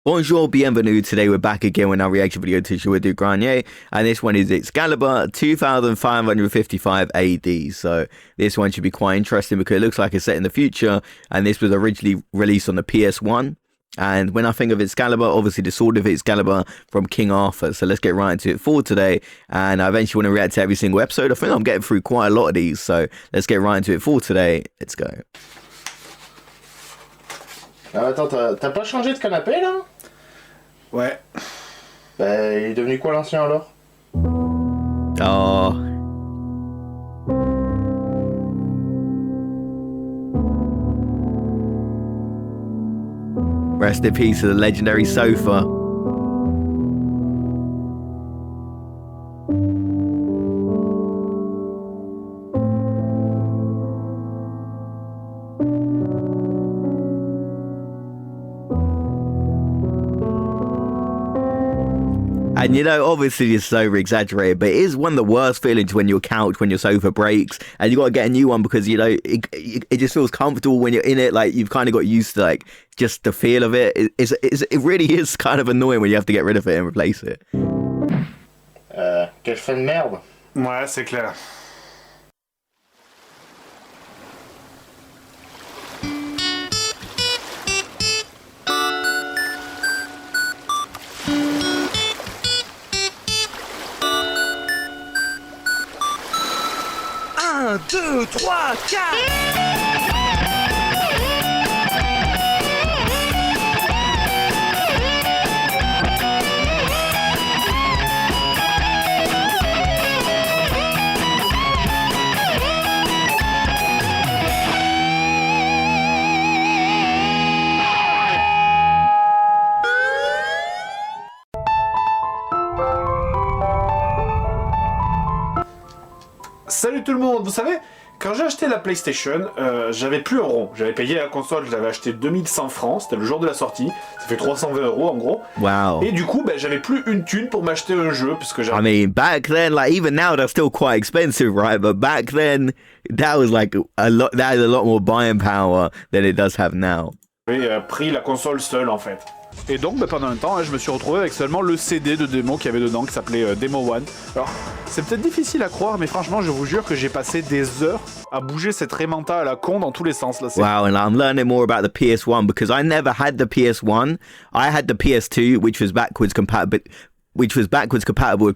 Bonjour, bienvenue. Today we're back again with our reaction video to Joueur du Grenier, and this one is Excalibur 2555 AD. So this one should be quite interesting because it looks like it's set in the future, and this was originally released on the PS1. And when I think of Excalibur, obviously the sword of Excalibur from King Arthur. So let's get right into it for today. And I eventually want to react to every single episode. I think I'm getting through quite a lot of these. So let's get right into it for today. Let's go. Attends, t'as pas changé de canapé là? Ouais. Bah, il est devenu quoi l'ancien alors? Oh. Rest in peace to the legendary sofa. And you know, obviously it's over exaggerated, but it is one of the worst feelings when your couch, when your sofa breaks, and you got to get a new one because, you know, it just feels comfortable when you're in it. Like, you've kind of got used to, like, just the feel of it. It really is kind of annoying when you have to get rid of it and replace it. Quel fin de merde. Ouais, c'est clair. Un, deux, trois, quatre. Salut tout le monde, vous savez, quand j'ai acheté la PlayStation, j'avais plus un rond. J'avais payé la console, je l'avais acheté 2100 francs, c'était le jour de la sortie, ça fait 320 € en gros. Wow. Et du coup, ben, j'avais plus une thune pour m'acheter un jeu, puisque j'avais... I mean, back then, like, even now, they're still quite expensive, right? But back then, that was like that had a lot more buying power than it does have now. J'avais pris la console seule en fait. Et donc pendant un temps, je me suis retrouvé avec seulement le CD de démo qu'il y avait dedans, qui s'appelait Demo One. Alors, c'est peut-être difficile à croire, mais franchement, je vous jure que j'ai passé des heures à bouger cette Raymanta à la con dans tous les sens. Là, wow, and I'm learning more about the PS1 because I never had the PS1. I had the PS2, which was backwards compatible with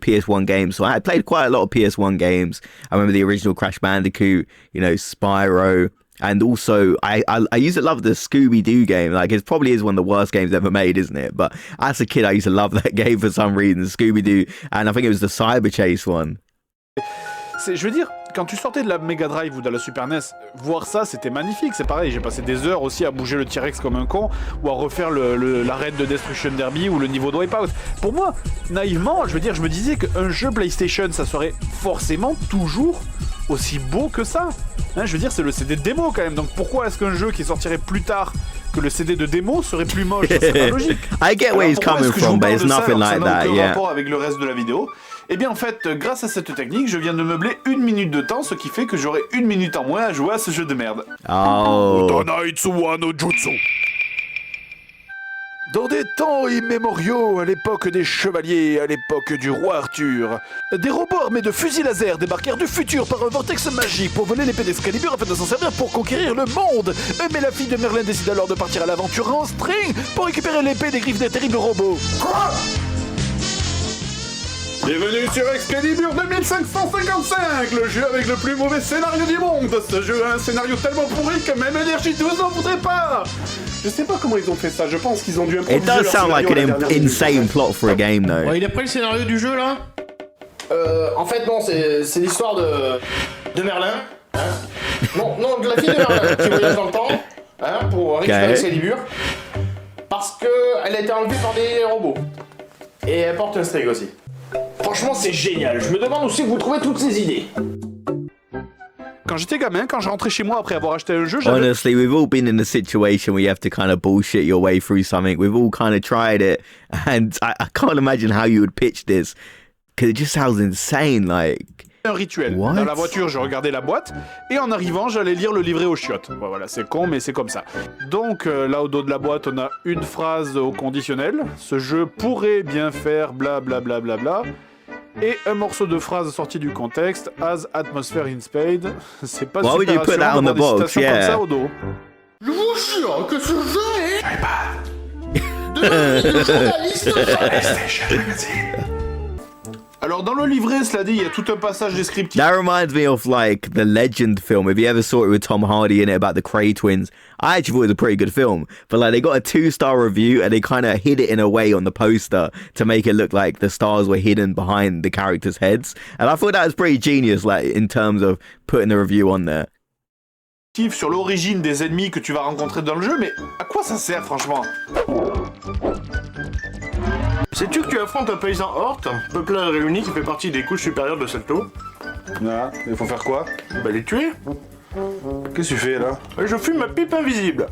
PS1 games. So I had played quite a lot of PS1 games. I remember the original Crash Bandicoot, you know, Spyro. And also, I used to love the Scooby-Doo game. Like, it probably is one of the worst games ever made, isn't it? But as a kid, I used to love that game for some reason, Scooby-Doo. And I think it was the Cyber Chase one. Je veux dire, quand tu sortais de la Mega Drive ou de la Super NES, voir ça, c'était magnifique. C'est pareil, j'ai passé des heures aussi à bouger le T-Rex comme un con, ou à refaire l'arène de Destruction Derby ou le niveau de Wipeout. Pour moi, naïvement, je veux dire, je me disais qu'un jeu PlayStation, ça serait forcément toujours aussi beau que ça. Hein, je veux dire, c'est le CD de démo quand même, donc pourquoi est-ce qu'un jeu qui sortirait plus tard que le CD de démo serait plus moche? C'est pas logique. I get where he's coming from, but it's nothing like that, yeah. Rapport avec le reste de la vidéo. Et bien en fait, grâce à cette technique, je viens de meubler 1 minute de temps, ce qui fait que j'aurai 1 minute en moins à jouer à ce jeu de merde. Oh. Dans des temps immémoriaux, à l'époque des chevaliers, à l'époque du roi Arthur, des robots armés de fusils laser débarquèrent du futur par un vortex magique pour voler l'épée d'Excalibur afin de s'en servir pour conquérir le monde. Mais la fille de Merlin décide alors de partir à l'aventure en string pour récupérer l'épée des griffes des terribles robots. Quoi? Bienvenue sur Excalibur 2555, le jeu avec le plus mauvais scénario du monde. Ce jeu a un scénario tellement pourri que même Energy12 n'en voudrait pas. Je sais pas comment ils ont fait ça, je pense qu'ils ont dû improviser. It does sound like an insane plot for a game, though. Ouais, il a pris le scénario du jeu là? En fait, non, c'est l'histoire de Merlin. Hein, non, de la fille de Merlin qui voyage dans le temps, hein, pour récupérer Excalibur. Parce qu'elle a été enlevée par des robots. Et elle porte un string aussi. Franchement, c'est génial. Je me demande où c'est que vous trouvez toutes ces idées. Quand j'étais gamin, quand je rentrais chez moi après avoir acheté un jeu, j'avais... Honestly, we've all been in a situation where you have to kind of bullshit your way through something. We've all kind of tried it, and I can't imagine how you would pitch this, because it just sounds insane. Like, un rituel. What? Dans la voiture, je regardais la boîte, et en arrivant, j'allais lire le livret aux chiottes. Bon, voilà, c'est con, mais c'est comme ça. Donc, là, au dos de la boîte, on a une phrase au conditionnel. Ce jeu pourrait bien faire blablabla. Bla, bla, bla, bla. Et un morceau de phrase sorti du contexte, as atmosphere in Spade. C'est pas Why would super you put that rassurant on the d'avoir des box? citations comme Yeah. ça au dos. Je vous jure que ce jeu est... de la vie de journaliste Alors, dans le livret, cela dit, il y a tout un passage descriptif. That reminds me of like the Legend film. If you ever saw it with Tom Hardy in it about the Cray twins, I actually thought it was a pretty good film. But like they got a 2-star review and they kind of hid it in a way on the poster to make it look like the stars were hidden behind the characters' heads. And I thought that was pretty genius, like in terms of putting the review on there. Sur l'origine des ennemis que tu vas rencontrer dans le jeu, mais à quoi ça sert, franchement? Sais-tu que tu affrontes un paysan Hort, peuplade réuni qui fait partie des couches supérieures de cette eau? Ah, il faut faire quoi? Bah les tuer. Qu'est-ce que tu fais, là? Je fume ma pipe invisible.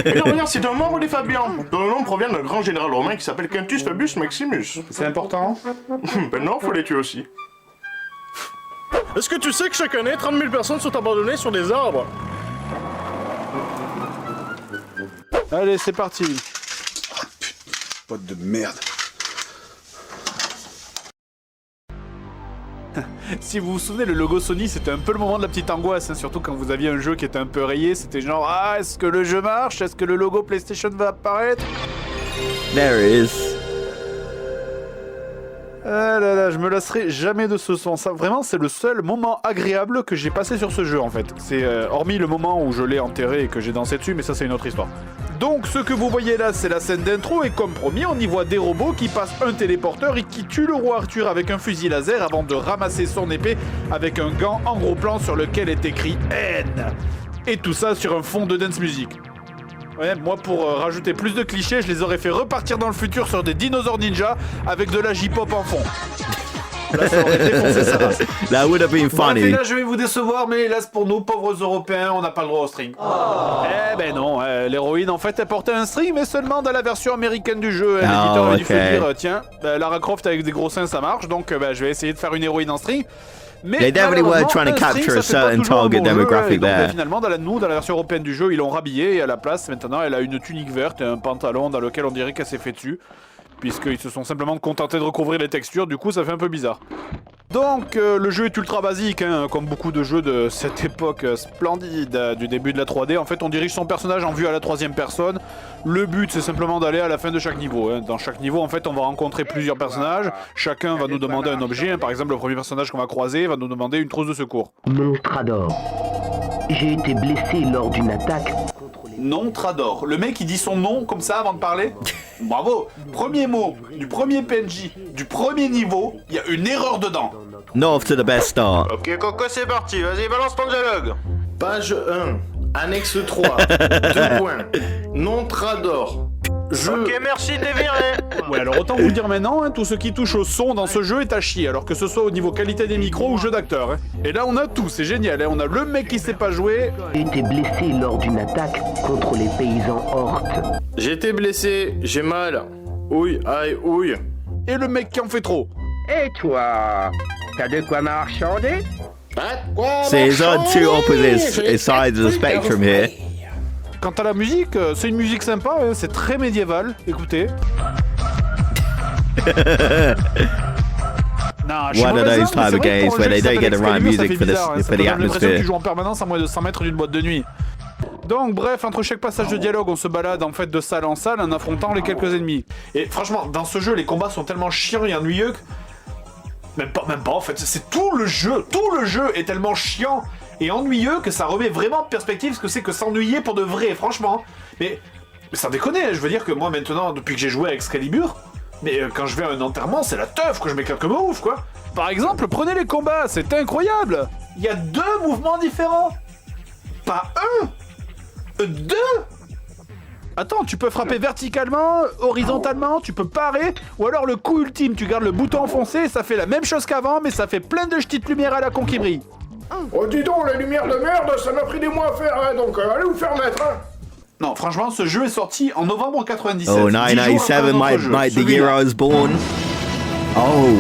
Et là, regarde, c'est un membre des Fabians, dont le nom provient d'un grand général romain qui s'appelle Quintus Fabius Maximus. C'est important? Ben non, faut les tuer aussi. Est-ce que tu sais que chaque année, 30 000 personnes sont abandonnées sur des arbres? Allez, c'est parti. Pote de merde. Si vous vous souvenez, le logo Sony, c'était un peu le moment de la petite angoisse, hein, surtout quand vous aviez un jeu qui était un peu rayé. C'était genre, ah, est-ce que le jeu marche? Est-ce que le logo PlayStation va apparaître? There it is. Ah là là, je me lasserai jamais de ce son. Ça, vraiment, c'est le seul moment agréable que j'ai passé sur ce jeu, en fait. C'est hormis le moment où je l'ai enterré et que j'ai dansé dessus, mais ça, c'est une autre histoire. Donc, ce que vous voyez là, c'est la scène d'intro, et comme promis, on y voit des robots qui passent un téléporteur et qui tuent le roi Arthur avec un fusil laser avant de ramasser son épée avec un gant en gros plan sur lequel est écrit N. Et tout ça sur un fond de dance music. Ouais, moi pour rajouter plus de clichés, je les aurais fait repartir dans le futur sur des dinosaures ninja avec de la J-pop en fond. Là, ça aurait défoncé sa race. That would have been Bref, et funny. là, je vais vous décevoir, mais hélas pour nous, pauvres Européens, on n'a pas le droit au string. Eh ben non, l'héroïne en fait elle portait un string, mais seulement dans la version américaine du jeu. L'éditeur a dû se dire, tiens, Lara Croft avec des gros seins ça marche, donc je vais essayer de faire une héroïne en string. Mais They definitely were trying to capture a certain target demographic there. Finalement, dans la version européenne du jeu, ils l'ont rhabillée et à la place, maintenant, elle a une tunique verte et un pantalon dans lequel on dirait qu'elle s'est fait dessus. Puisqu'ils se sont simplement contentés de recouvrir les textures, du coup ça fait un peu bizarre. Donc le jeu est ultra basique, hein, comme beaucoup de jeux de cette époque splendide du début de la 3D. En fait on dirige son personnage en vue à la 3e personne. Le but c'est simplement d'aller à la fin de chaque niveau. Hein. Dans chaque niveau en fait on va rencontrer plusieurs personnages. Chacun va nous demander un objet. Hein. Par exemple le premier personnage qu'on va croiser va nous demander une trousse de secours. Nontrador. J'ai été blessé lors d'une attaque. Nontrador. Le mec il dit son nom comme ça avant de parler. Bravo. Premier mot du premier PNJ du premier niveau, il y a une erreur dedans. Not off to the best start. Ok Coco, c'est parti, vas-y balance ton dialogue. Page 1, annexe 3, 2 points, Nontrador. Ok, merci, t'es viré. Ouais, alors autant vous le dire maintenant, hein, tout ce qui touche au son dans ce jeu est à chier, alors que ce soit au niveau qualité des micros ou jeu d'acteur. Hein. Et là on a tout, c'est génial, hein. On a le mec qui sait pas jouer. J'ai été blessé lors d'une attaque contre les paysans Hort. J'ai été blessé, j'ai mal. Ouille, aïe, ouille. Et le mec qui en fait trop. Et toi, t'as de quoi marchander? See, it's on two opposite sides of the spectrum here. Quant à la musique, c'est une musique sympa, hein, c'est très médiéval, écoutez. Non, je suis One of mauvais, those hein, type mais of c'est vrai que games pour un where jeu they qui don't get the s'appelle right Excalibur, ça music fait for bizarre, hein, the ça donne l'impression que atmosphere. tu joues en permanence à moins de 100 mètres d'une boîte de nuit. Donc bref, entre chaque passage de dialogue, on se balade en fait de salle en salle en affrontant les quelques ennemis. Et franchement, dans ce jeu, les combats sont tellement chiants et ennuyeux que... Même pas en fait, c'est tout le jeu est tellement chiant et ennuyeux que ça remet vraiment en perspective ce que c'est que s'ennuyer pour de vrai, franchement. Mais sans déconner, je veux dire que moi maintenant, depuis que j'ai joué à Excalibur, mais quand je vais à un enterrement, c'est la teuf, que je m'éclate comme un ouf, quoi. Par exemple, prenez les combats, c'est incroyable. Il y a 2 mouvements différents. Pas un, 2. Attends, tu peux frapper verticalement, horizontalement, tu peux parer, ou alors le coup ultime, tu gardes le bouton enfoncé, ça fait la même chose qu'avant, mais ça fait plein de petites lumières à la con qui brillent. Oh dis donc, la lumière de merde, ça m'a pris des mois à faire, hein, donc allez vous faire mettre, hein. Non, franchement, ce jeu est sorti en novembre 97. Oh, 10 jours après 997 un autre might, jeu, might the celui-là. year I was born. Oh.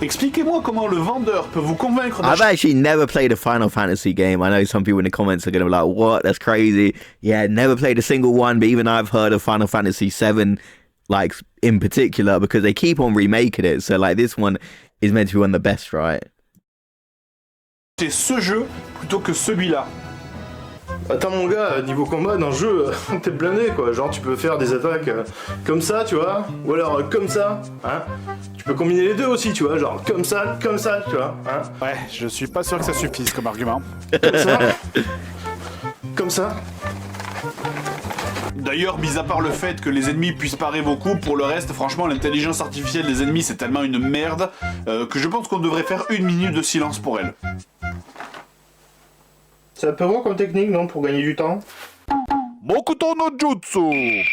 Expliquez-moi comment le vendeur peut vous convaincre I've d'acheter. actually never played a Final Fantasy game. I know some people in the comments are going to be like, what? That's crazy. Yeah, never played a single one, but even I've heard of Final Fantasy 7, like, in particular, because they keep on remaking it. So, like, this one is meant to be one of the best, right? Ce jeu plutôt que celui-là. Attends mon gars, niveau combat dans le jeu, t'es blindé quoi. Genre tu peux faire des attaques comme ça, tu vois, ou alors comme ça, hein. Tu peux combiner les deux aussi, tu vois, genre comme ça, tu vois, hein. Ouais, je suis pas sûr que ça suffise comme argument. Comme ça, comme ça. D'ailleurs, mis à part le fait que les ennemis puissent parer vos coups, pour le reste, franchement, l'intelligence artificielle des ennemis, c'est tellement une merde que je pense qu'on devrait faire 1 minute de silence pour elle. C'est un peu bon comme technique, non, pour gagner du temps. Mokuto no Jutsu.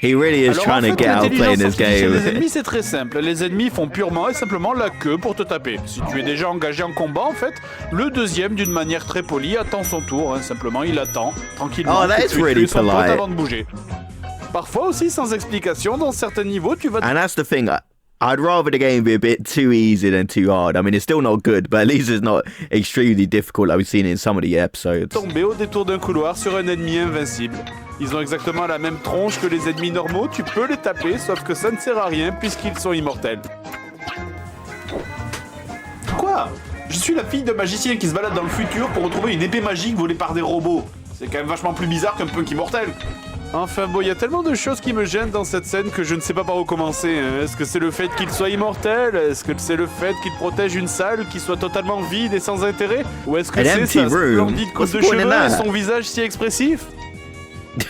He really is Alors, en trying to fait, get out playing this l'intelligence artificielle des game. ennemis, c'est très simple. Les ennemis font purement et simplement la queue pour te taper. Si tu es déjà engagé en combat, en fait, le deuxième, d'une manière très polie, attend son tour. Hein. Simplement, il attend tranquillement Oh, que that's tu really tues son pote polite. avant de bouger. Parfois aussi, sans explication, dans certains niveaux, tu vas And that's the thing. I'd rather the game be a bit too easy than too hard. I mean, it's still not good, but at least it's not extremely difficult like we've seen in some of the episodes. tomber au détour d'un couloir sur un ennemi invincible. Ils ont exactement la même tronche que les ennemis normaux, tu peux les taper, sauf que ça ne sert à rien puisqu'ils sont immortels. Quoi? Je suis la fille d'un magicien qui se balade dans le futur pour retrouver une épée magique volée par des robots. C'est quand même vachement plus bizarre qu'un punk immortel. Enfin bon, il y a tellement de choses qui me gênent dans cette scène que je ne sais pas par où commencer. Est-ce que c'est le fait qu'il soit immortel? Est-ce que c'est le fait qu'il protège une salle qui soit totalement vide et sans intérêt? Ou est-ce que An c'est empty sa room? splendide coupe What's de the point in cheveux et that? son visage si expressif?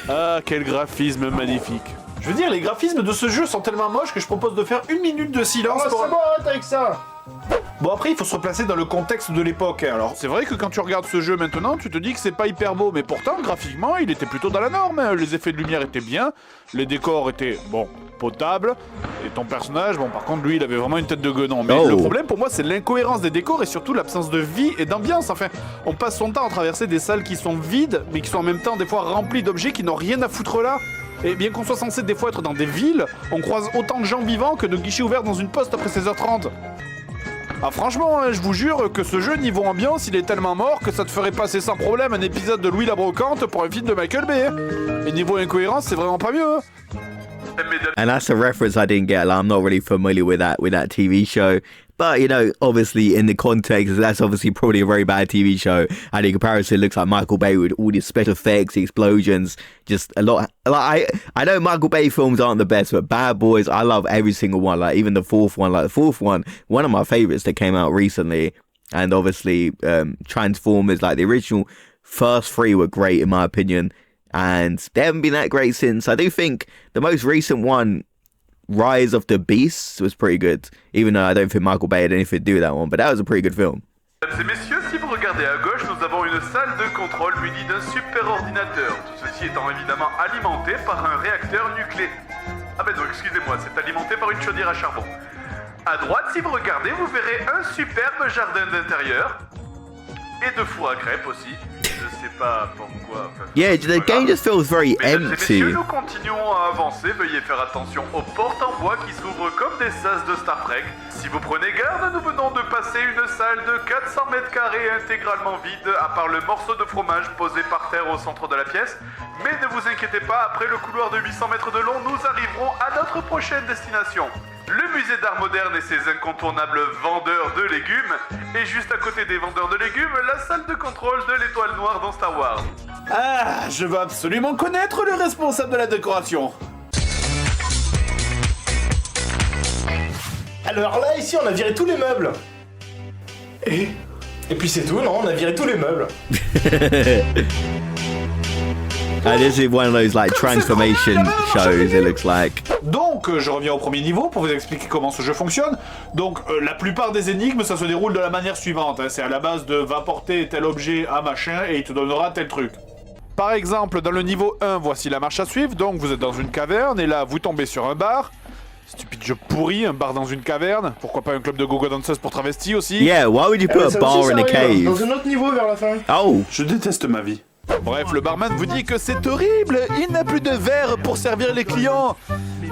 Ah, quel graphisme magnifique. Je veux dire, les graphismes de ce jeu sont tellement moches que je propose de faire 1 minute de silence Oh, pour... c'est bon, arrête avec ça. Bon, après, il faut se replacer dans le contexte de l'époque. Alors, c'est vrai que quand tu regardes ce jeu maintenant, tu te dis que c'est pas hyper beau, mais pourtant, graphiquement, il était plutôt dans la norme. Hein. Les effets de lumière étaient bien, les décors étaient, bon, potables, et ton personnage, bon, par contre, lui, il avait vraiment une tête de guenon. Mais Oh. le problème, pour moi, c'est l'incohérence des décors et surtout l'absence de vie et d'ambiance. Enfin, on passe son temps à traverser des salles qui sont vides, mais qui sont en même temps, des fois, remplies d'objets qui n'ont rien à foutre là. Et bien qu'on soit censé des fois être dans des villes, on croise autant de gens vivants que de guichets ouverts dans une poste après 16h30. Ah franchement, hein, je vous jure que ce jeu, niveau ambiance, il est tellement mort que ça te ferait passer sans problème un épisode de Louis la Brocante pour un film de Michael Bay. Hein. Et niveau incohérence, c'est vraiment pas mieux. Hein. And that's a reference I didn't get. Like, I'm not really familiar with that TV show. But, you know, obviously in the context, that's obviously probably a very bad TV show. And in comparison, it looks like Michael Bay with all these special effects, explosions, just a lot. Like, I know Michael Bay films aren't the best, but Bad Boys, I love every single one. Like, even the fourth one. Like, the fourth one of my favorites that came out recently. And obviously, Transformers, like the original first 3 were great in my opinion. And they haven't been that great since. I do think the most recent one, Rise of the Beasts, was pretty good. Even though I don't think Michael Bay had anything to do with that one. But that was a pretty good film. Mesdames et messieurs, si vous regardez à gauche, nous avons une salle de contrôle munie d'un super ordinateur. Tout ceci étant évidemment alimenté par un réacteur nucléaire. Ah ben non, excusez-moi, c'est alimenté par une chaudière à charbon. À droite, si vous regardez, vous verrez un superbe jardin d'intérieur. Et de four à crêpes aussi. Je sais pas pourquoi. Enfin, Yeah, the game just feels very Mesdames et empty. messieurs, nous continuons à avancer. Veuillez faire attention aux portes en bois qui s'ouvrent comme des sas de Star Trek. Si vous prenez garde, nous venons de passer une salle de 400 mètres carrés intégralement vide, à part le morceau de fromage posé par terre au centre de la pièce. Mais ne vous inquiétez pas, après le couloir de 800 mètres de long, nous arriverons à notre prochaine destination. Le musée d'art moderne et ses incontournables vendeurs de légumes. Et juste à côté des vendeurs de légumes, la salle de contrôle de l'étoile noire dans Star Wars. Ah, je veux absolument connaître le responsable de la décoration. Alors là, ici, on a viré tous les meubles. Et puis c'est tout, non? On a viré tous les meubles. And this is one of those like transformation shows, it looks like. Donc, je reviens au premier niveau pour vous expliquer comment ce jeu fonctionne. Donc, la plupart des énigmes, ça se déroule de la manière suivante. Hein. C'est à la base de va porter tel objet à machin et il te donnera tel truc. Par exemple, dans le niveau 1, voici la marche à suivre. Donc, vous êtes dans une caverne et là, vous tombez sur un bar. Stupide jeu pourri, un bar dans une caverne. Pourquoi pas un club de go-go danseuses pour travestis aussi? Yeah, why would you put a Ça bar aussi, in a ça arrive, dans cave? un autre niveau vers la fin. Oh, Je déteste ma vie. Bref, le barman vous dit que c'est horrible, il n'a plus de verre pour servir les clients.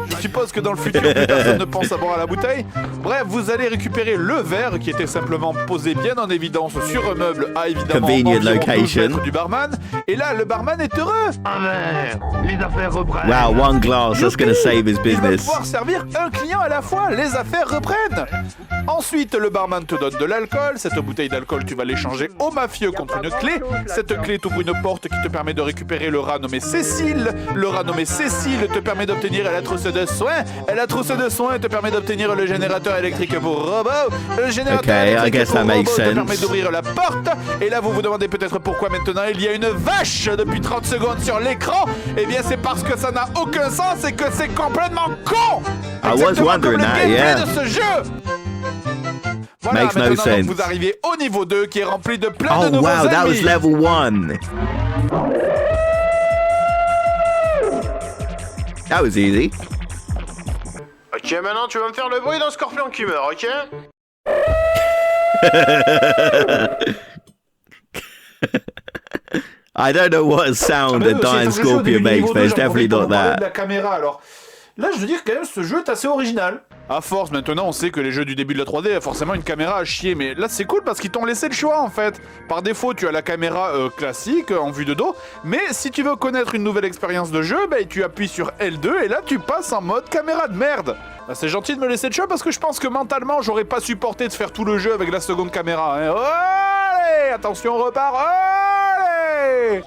Je suppose que dans le futur, plus personne ne pense à boire à la bouteille. Bref, vous allez récupérer le verre qui était simplement posé bien en évidence sur un meuble à évidemment Convenient environ 12 location. mètres du barman. Et là, le barman est heureux. Un verre, les affaires reprennent. Wow, one glass, that's gonna save his Il va business. pouvoir servir un client à la fois, les affaires reprennent. Ensuite, le barman te donne de l'alcool. Cette bouteille d'alcool, tu vas l'échanger au mafieux contre une clé. Cette clé t'ouvre une porte qui te permet de récupérer le rat nommé Cécile. Le rat nommé Cécile te permet d'obtenir la trousse de soins. Et la trousse de soins te permet d'obtenir le générateur électrique pour robot. Le générateur Okay, I électrique guess pour that makes robot te sense. permet d'ouvrir la porte. Et là, vous vous demandez peut-être pourquoi maintenant il y a une vache depuis 30 secondes sur l'écran. Eh bien, c'est parce que ça n'a aucun sens et que c'est complètement con. I was Exactement wondering comme le that, gameplay yeah. de ce jeu. Voilà, Makes no maintenant donc, sense. vous arrivez au niveau 2 qui est rempli de plein de Oh nouveaux wow, that was ennemis. level 1. That was easy. Ok, maintenant tu vas me faire le bruit d'un scorpion qui meurt, ok? I don't know what sound Ah, a mais dying c'est un jeu au début scorpion du makes, niveau but 2, it's j'en definitely profite pour not vous parler that. de la caméra, alors. Là, je veux dire quand même, ce jeu est assez original. À force, maintenant, on sait que les jeux du début de la 3D a forcément une caméra à chier, mais là, c'est cool parce qu'ils t'ont laissé le choix, en fait. Par défaut, tu as la caméra classique, en vue de dos, mais si tu veux connaître une nouvelle expérience de jeu, ben, tu appuies sur L2 et là, tu passes en mode caméra de merde. Bah, c'est gentil de me laisser le choix parce que je pense que mentalement, j'aurais pas supporté de faire tout le jeu avec la seconde caméra. Hein. Allez, attention, on repart. Allez.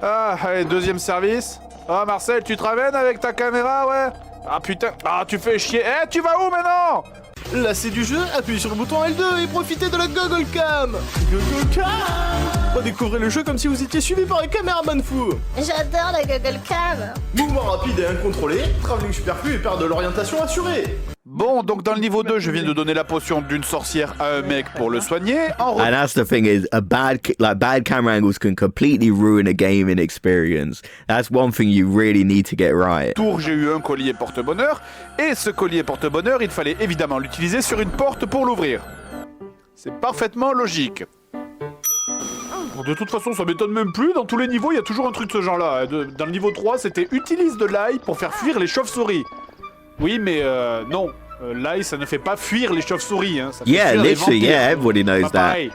Ah, allez, deuxième service. Ah, Marcel, tu te ramènes avec ta caméra, ouais? Ah, putain. Ah, tu fais chier. Eh, tu vas où maintenant? Là, c'est du jeu, appuyez sur le bouton L2 et profitez de la Google Cam. Google Cam. Redécouvrez le jeu comme si vous étiez suivi par un caméraman fou. J'adore la Google Cam. Mouvement rapide et incontrôlé, travelling superflu et perte de l'orientation assurée. Bon, donc dans le niveau 2, je viens de donner la potion d'une sorcière à un mec pour le soigner. En And that's the thing is, bad camera angles can completely ruin a gaming experience. That's one thing you really need to get right. retour, j'ai eu un collier porte-bonheur. Et ce collier porte-bonheur, il fallait évidemment l'utiliser sur une porte pour l'ouvrir. C'est parfaitement logique. Bon, de toute façon, ça m'étonne même plus. Dans tous les niveaux, il y a toujours un truc de ce genre-là. Dans le niveau 3, c'était utilise de l'ail pour faire fuir les chauves-souris. Oui, mais non. L'ail, ça ne fait pas fuir les chauves-souris. Hein. Ça fait Yeah, fuir les literally, vampires. yeah, everybody knows Pas that. pareil.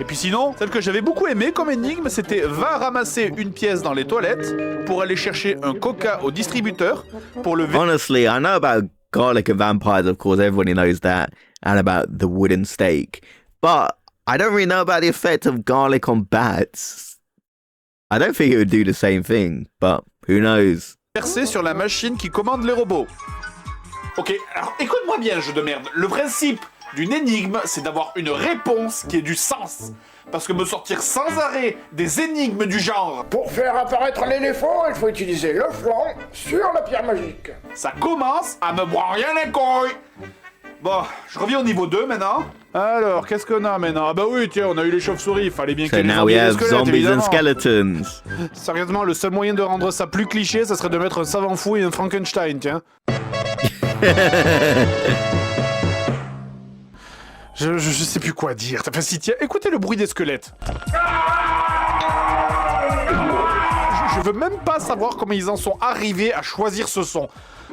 Et puis sinon, celle que j'avais beaucoup aimée comme énigme, c'était va ramasser une pièce dans les toilettes pour aller chercher un coca au distributeur pour le... Honestly, I know about garlic and vampires, of course, everybody knows that, and about the wooden stake. But I don't really know about the effect of garlic on bats. I don't think it would do the same thing, but who knows? Verser sur la machine qui commande les robots. Ok, alors écoute-moi bien, jeu de merde. Le principe d'une énigme, c'est d'avoir une réponse qui ait du sens. Parce que me sortir sans arrêt des énigmes du genre... Pour faire apparaître l'éléphant, il faut utiliser le flanc sur la pierre magique. Ça commence à me boire rien les couilles. Bon, je reviens au niveau 2 maintenant. Alors, qu'est-ce qu'on a maintenant? Ah bah oui, tiens, on a eu les chauves-souris, il fallait bien So qu'il y ait des now zombies we et des have squelettes, zombies and évidemment. skeletons. Sérieusement, le seul moyen de rendre ça plus cliché, ça serait de mettre un savant fou et un Frankenstein, tiens. Je sais plus quoi dire. Enfin, si, tiens, écoutez le bruit des squelettes. Je veux même pas savoir comment ils en sont arrivés à choisir ce son.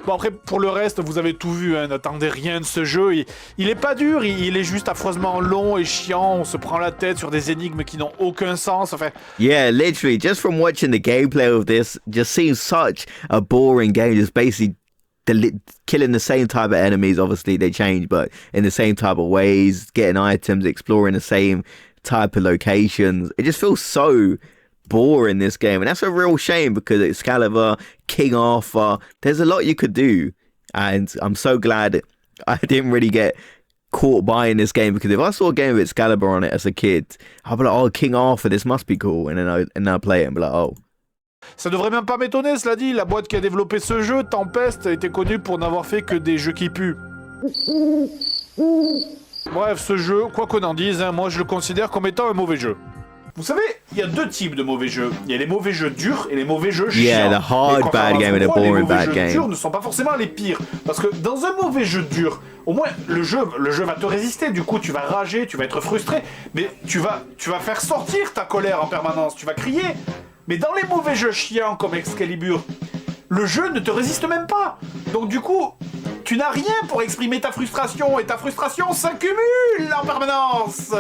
Bon, après, pour le reste, vous avez tout vu, hein, n'attendez rien de ce jeu. Il est pas dur, il est juste affreusement long et chiant. On se prend la tête sur des énigmes qui n'ont aucun sens. Enfin, Yeah, literally, just from watching the gameplay of this, just seems such a boring game. Just basically killing the same type of enemies. Obviously, they change, but in the same type of ways, getting items, exploring the same type of locations. It just feels so boring, this game, and that's a real shame because Excalibur, King Arthur, there's a lot you could do, and I'm so glad I didn't really get caught buying this game, because if I saw a game with Excalibur on it as a kid, I'd be like, oh, King Arthur, this must be cool, and then I'd play it and be like, oh. ça devrait même pas m'étonner, cela dit. La boîte qui a développé ce jeu, Tempest, a été connue pour n'avoir fait que des jeux qui puent. Bref, ce jeu, quoi qu'on en dise, hein, moi je le considère comme étant un mauvais jeu. Vous savez, il y a deux types de mauvais jeux. Il y a les mauvais jeux durs et les mauvais jeux chiants. Yeah, the hard Et bad game and the contrairement à boring les mauvais bad jeux game. durs ne sont pas forcément les pires. Parce que dans un mauvais jeu dur, au moins le jeu va te résister. Du coup, tu vas rager, tu vas être frustré, mais tu vas faire sortir ta colère en permanence. Tu vas crier. Mais dans les mauvais jeux chiants comme Excalibur, le jeu ne te résiste même pas. Donc du coup, tu n'as rien pour exprimer ta frustration, et ta frustration s'accumule en permanence.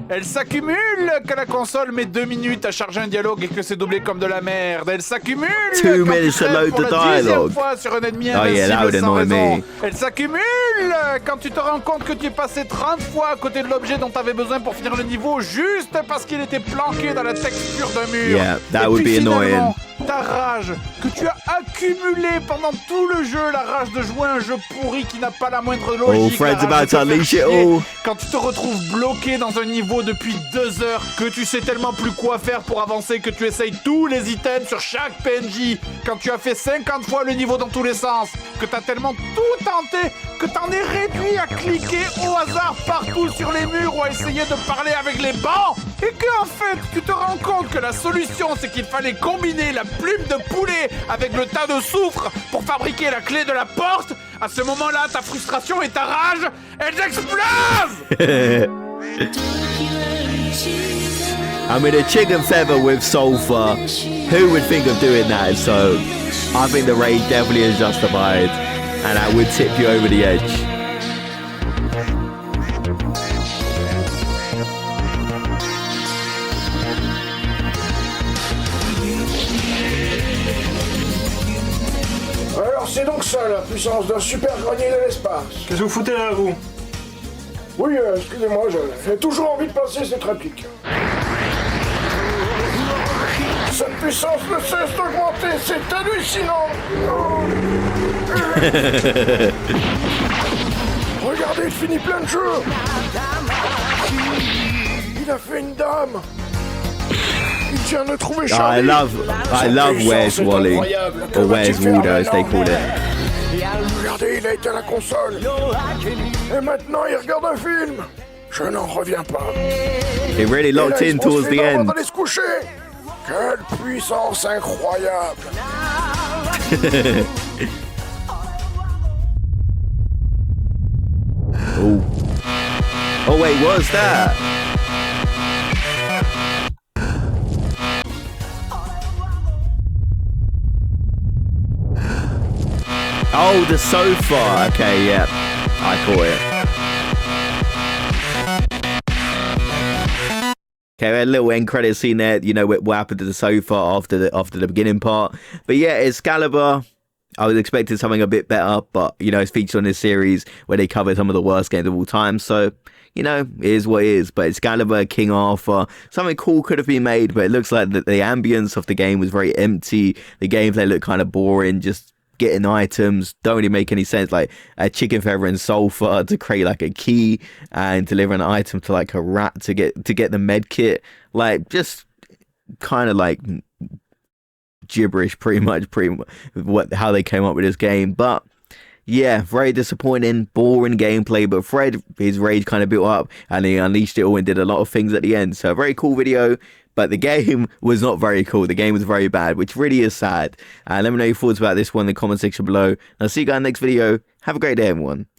Elle s'accumule quand la console met 2 minutes à charger un dialogue et que c'est doublé comme de la merde. Elle s'accumule quand tu crèves pour la 10e fois sur un ennemi invincible sans raison. Elle s'accumule quand tu te rends compte que tu es passé 30 fois à côté de l'objet dont tu avais besoin pour finir le niveau juste parce qu'il était planqué dans la texture d'un mur. Yeah, that would be annoying. Ta rage que tu as accumulée pendant tout le jeu, la rage de jouer un jeu pourri qui n'a pas la moindre logique. Oh, Fred's about to unleash it all. Quand tu te retrouves bloqué dans un niveau depuis 2 heures, que tu sais tellement plus quoi faire pour avancer, que tu essayes tous les items sur chaque PNJ, quand tu as fait 50 fois le niveau dans tous les sens, que t'as tellement tout tenté, que t'en es réduit à cliquer au hasard partout sur les murs ou à essayer de parler avec les bancs, et que en fait tu te rends compte que la solution c'est qu'il fallait combiner la plume de poulet avec le tas de soufre pour fabriquer la clé de la porte. À ce moment-là, ta frustration et ta rage, elles explosent. I mean, a chicken feather with sulfur, who would think of doing that? So I think the rage definitely is justified, and that would tip you over the edge. Alors c'est donc ça la puissance d'un super grenier de l'espace. Qu'est-ce que vous foutez là, vous? Oui, excusez-moi, j'ai toujours envie de passer cette réplique. Cette puissance ne cesse d'augmenter, c'est hallucinant. Regardez, il finit plein de jeux. Il a fait une dame. Il vient de trouver Charlie. I love Where's Wally, or Where's Waldo as they call it. Regardez, il a été à la console. Et maintenant, il regarde un film. Je n'en reviens pas. It really locked in towards the end. Allez se coucher. Quelle puissance incroyable. Oh. Oh wait, what's that? Oh, the sofa. Okay, yeah. I caught it. Okay, we had a little end credit scene there, you know, what happened to the sofa after the beginning part. But yeah, Excalibur, I was expecting something a bit better, but, you know, it's featured on this series where they cover some of the worst games of all time. So, you know, it is what it is. But Excalibur, King Arthur, something cool could have been made, but it looks like the ambience of the game was very empty. The gameplay looked kind of boring, just getting items don't really make any sense, like a chicken feather and sulfur to create like a key and deliver an item to like a rat to get the med kit, like just kind of like gibberish pretty much how they came up with this game. But yeah, very disappointing, boring gameplay, but Fred, his rage kind of built up and he unleashed it all and did a lot of things at the end. So a very cool video, but the game was not very cool. The game was very bad, which really is sad. Let me know your thoughts about this one in the comment section below. I'll see you guys in the next video. Have a great day, everyone.